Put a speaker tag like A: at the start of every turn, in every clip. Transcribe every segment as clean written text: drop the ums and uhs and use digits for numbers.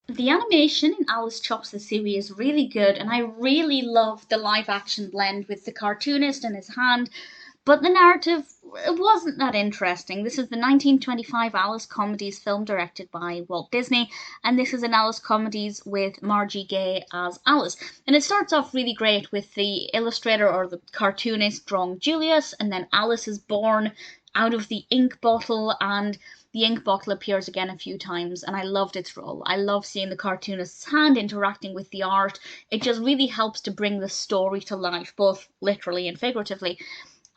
A: The animation in Alice Chops the Suey is really good, and I really love the live action blend with the cartoonist and his hand. But the narrative it wasn't that interesting. This is the 1925 Alice Comedies film directed by Walt Disney, and this is an Alice Comedies with Margie Gay as Alice. And it starts off really great with the illustrator or the cartoonist drawing Julius, and then Alice is born out of the ink bottle, and the ink bottle appears again a few times, and I loved its role. I love seeing the cartoonist's hand interacting with the art. It just really helps to bring the story to life, both literally and figuratively.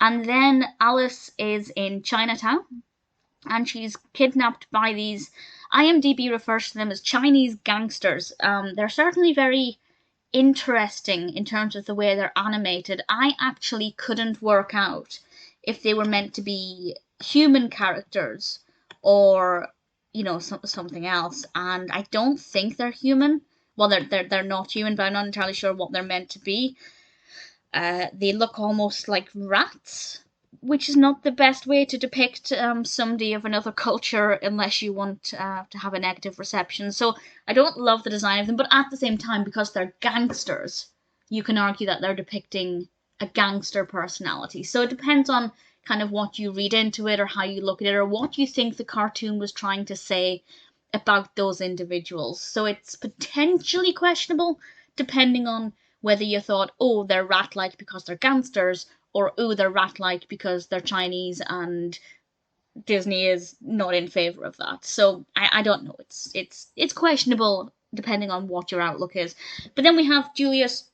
A: And then Alice is in Chinatown and she's kidnapped by these. IMDb refers to them as Chinese gangsters. They're certainly very interesting in terms of the way they're animated. I actually couldn't work out if they were meant to be human characters or something else, and I don't think they're human. Well, they're not human, but I'm not entirely sure what they're meant to be. They look almost like rats, which is not the best way to depict somebody of another culture unless you want to have a negative reception. So I don't love the design of them, but at the same time, because they're gangsters, you can argue that they're depicting a gangster personality. So it depends on kind of what you read into it or how you look at it or what you think the cartoon was trying to say about those individuals. So it's potentially questionable depending on whether you thought, oh, they're rat like because they're gangsters, or oh, they're rat like because they're Chinese and Disney is not in favor of that. So I don't know. It's questionable depending on what your outlook is. But then we have Julius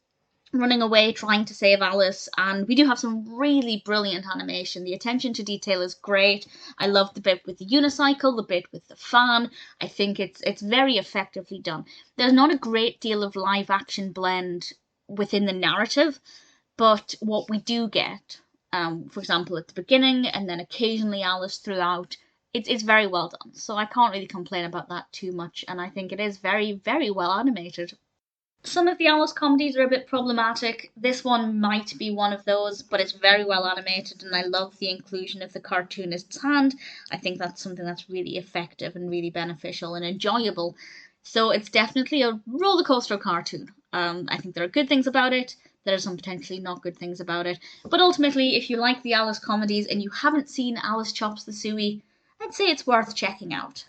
A: running away trying to save Alice, and we do have some really brilliant animation. The attention to detail is great. I love the bit with the unicycle, the bit with the fan. I think it's very effectively done. There's not a great deal of live action blend within the narrative, but what we do get, for example, at the beginning and then occasionally Alice throughout, it's very well done. So I can't really complain about that too much, and I think it is very, very well animated. Some of the Alice comedies are a bit problematic. This one might be one of those, but it's very well animated, and I love the inclusion of the cartoonist's hand. I think that's something that's really effective and really beneficial and enjoyable. So it's definitely a roller coaster cartoon. I think there are good things about it. There are some potentially not good things about it. But ultimately, if you like the Alice comedies and you haven't seen Alice Chops the Suey, I'd say it's worth checking out.